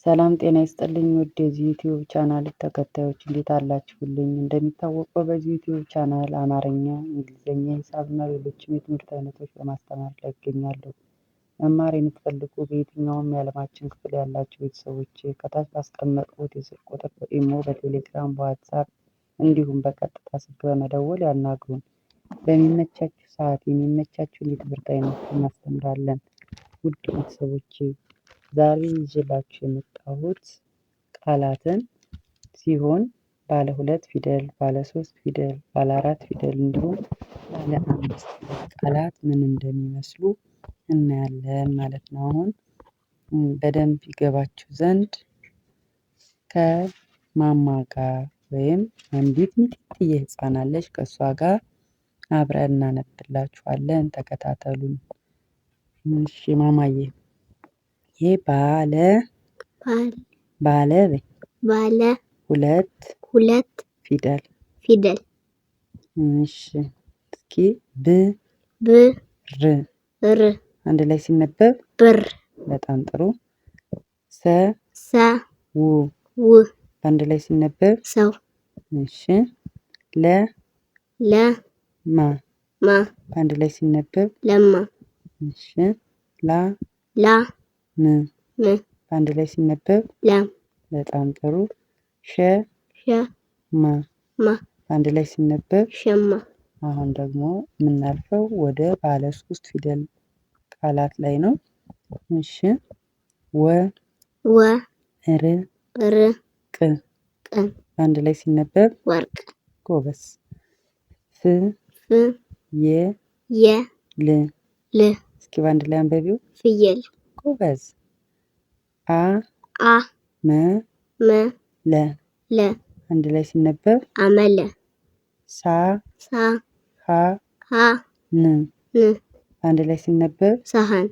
ሰላም ጤና ይስጥልኝ ውድ የዚህ ዩቲዩብ ቻናል ተከታዮች እንዴት አላችሁልኝ? እንደሚታወቀው በዚህ ዩቲዩብ ቻናል አማርኛ፣ እንግሊዝኛ፣ ሂሳብና ሌሎችም የትምህርት አይነቶች በማስተማር ላይ እገኛለሁ። መማር የምትፈልጉ በየትኛውም የዓለማችን ክፍል ያላችሁ ቤተሰቦቼ ከታች ባስቀመጥኩት የስልክ ቁጥር በኢሞ፣ በቴሌግራም፣ በዋትሳፕ እንዲሁም በቀጥታ ስልክ በመደወል ያናግሩን። በሚመቻችሁ ሰዓት የሚመቻችሁን የትምህርት አይነት እናስተምራለን። ውድ ቤተሰቦቼ ዛሬ ይዤላችሁ የመጣሁት ቃላትን ሲሆን ባለ 2 ፊደል፣ ባለ 3 ፊደል፣ ባለ 4 ፊደል እንዲሁም ባለ 5 ፊደል ቃላት ምን እንደሚመስሉ እናያለን ማለት ነው። አሁን በደንብ ይገባችሁ ዘንድ ከማማ ጋር ወይም አንዲት ሚጢጥዬ ሕፃን አለች ከእሷ ጋር አብረን እናነብላችኋለን። ተከታተሉን። እሺ ማማዬ ይሄ ባለ ሁለት ፊደል። እሺ እስኪ ብር አንድ ላይ ሲነበብ ብር። በጣም ጥሩ። ሰው በአንድ ላይ ሲነበብ ሰው። እሺ ለማ በአንድ ላይ ሲነበብ ለማ። እሺ ላም በአንድ ላይ ሲነበብ ላም። በጣም ጥሩ። ሸማ በአንድ ላይ ሲነበብ ሸማ። አሁን ደግሞ የምናልፈው ወደ ባለ 3 ፊደል ቃላት ላይ ነው። እሺ ወርቅ በአንድ ላይ ሲነበብ ወርቅ። ጎበዝ። ፍየል እስኪ በአንድ ላይ አንበቢው ፍየል። ጎበዝ። አመለ አንድ ላይ ሲነበብ አመለ። ሳህን አንድ ላይ ሲነበብ ሳህን።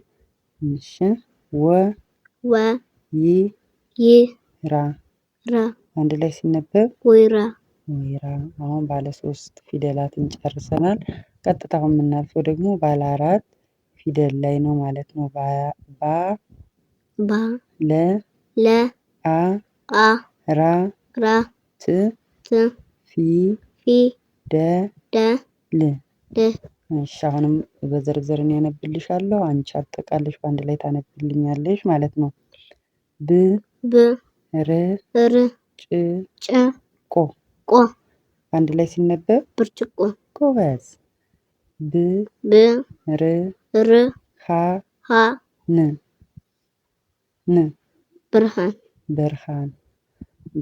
እሺ ወይራ አንድ ላይ ሲነበብ ወይራ። አሁን ባለ 3 ፊደላትን ጨርሰናል። ቀጥታ አሁን የምናልፈው ደግሞ ባለ 4 ፊደል ላይ ነው ማለት ነው። ፊደል። እሺ አሁንም በዝርዝር ያነብልሻለሁ። አንቺ አጠቃለሽ በአንድ ላይ ታነብልኛለሽ ማለት ነው። ብርጭቆ በአንድ ላይ ሲነበብ ብርጭቆ። ጎበዝ።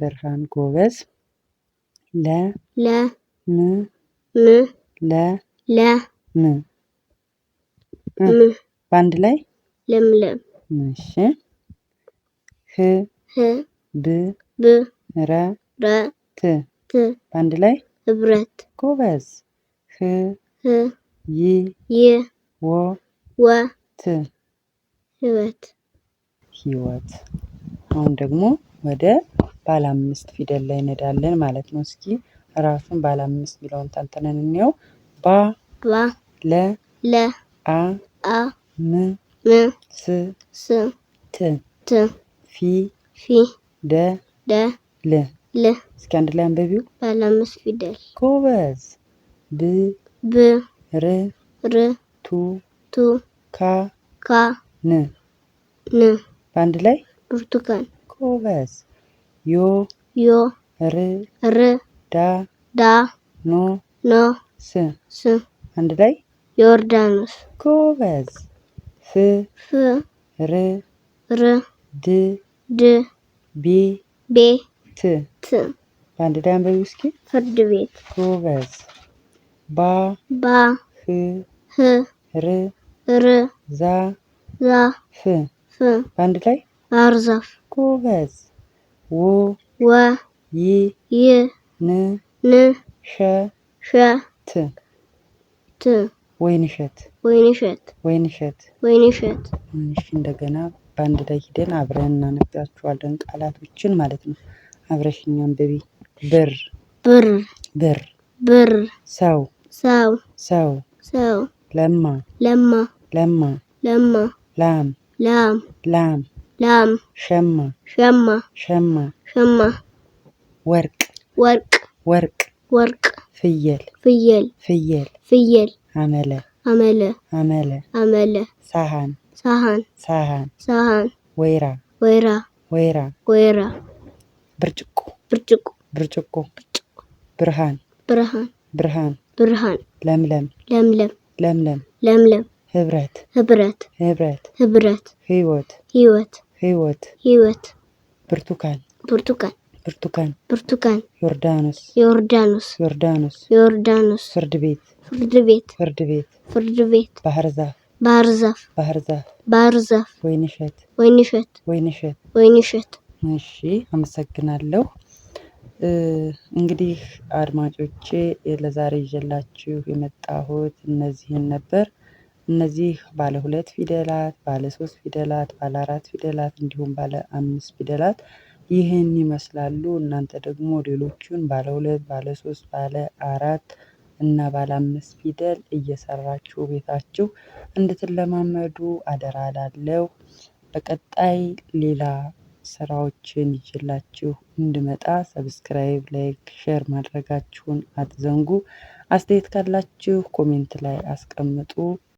ብርሃን። ጎበዝ። ለም በአንድ ላይ ለምለም። እሺ ህብረት በአንድ ላይ ህብረት። ጎበዝ። ህይወት። አሁን ደግሞ ወደ ባለ 5 ፊደል ላይ እንሄዳለን ማለት ነው። እስኪ ራሱን ባለ 5 የሚለውን ተንትነን እንየው። ለ አ ም ስ ት ፊ ደ ል እስኪ አንድ ላይ አንበቢው ባለ 5 ፊደል። ጎበዝ። ር ቱ ካ ን በአንድ ላይ ብርቱካን። ጎበዝ። ር ዳ ኖ ስ አንድ ላይ ዮርዳኖስ። ጎበዝ። ር ድ ቤ ት በአንድ ላይ አንበቢው እስኪ ፍርድ ቤት። ጎበዝ። ህ ር ዛ ፍ በአንድ ላይ ባህር ዛፍ። ጎበዝ። ይ ን ሸ ት ወይንሸት። እሺ እንደገና በአንድ ላይ ሂደን አብረን እናነባቸዋለን ቃላቶችን ማለት ነው። አብረሽኝ አንብቢ። ብር ሰው ለማ ላም ላም ሸማ ሸማ ሸማ ሸማ ወርቅ ወርቅ ወርቅ ወርቅ ፍየል ፍየል ፍየል ፍየል አመለ አመለ አመለ አመለ ሳህን ሳህን ሳህን ሳህን ወይራ ወይራ ወይራ ወይራ ብርጭቆ ብርጭቆ ብርጭቆ ብርሃን ብርሃን ብርሃን ብርሃን ለምለም ለምለም ለምለም ለምለም ህብረት ህብረት ህብረት ህብረት ህይወት ህይወት ህይወት ህይወት ብርቱካን ብርቱካን ብርቱካን ብርቱካን ዮርዳኖስ ዮርዳኖስ ዮርዳኖስ ዮርዳኖስ ፍርድ ቤት ፍርድ ቤት ፍርድ ቤት ፍርድ ቤት ባህር ዛፍ ባህር ዛፍ ባህር ዛፍ ባህር ዛፍ ወይንሸት ወይንሸት ወይንሸት ወይንሸት። እሺ አመሰግናለሁ። እንግዲህ አድማጮቼ ለዛሬ ይዤላችሁ የመጣሁት እነዚህን ነበር። እነዚህ ባለ 2 ፊደላት፣ ባለ 3 ፊደላት፣ ባለ 4 ፊደላት እንዲሁም ባለ 5 ፊደላት ይህን ይመስላሉ። እናንተ ደግሞ ሌሎቹን ባለ 2፣ ባለ 3፣ ባለ 4 እና ባለ 5 ፊደል እየሰራችሁ ቤታችሁ እንድትለማመዱ አደራ እላለሁ። በቀጣይ ሌላ ስራዎችን ይዤላችሁ እንድመጣ ሰብስክራይብ፣ ላይክ፣ ሼር ማድረጋችሁን አትዘንጉ። አስተያየት ካላችሁ ኮሜንት ላይ አስቀምጡ።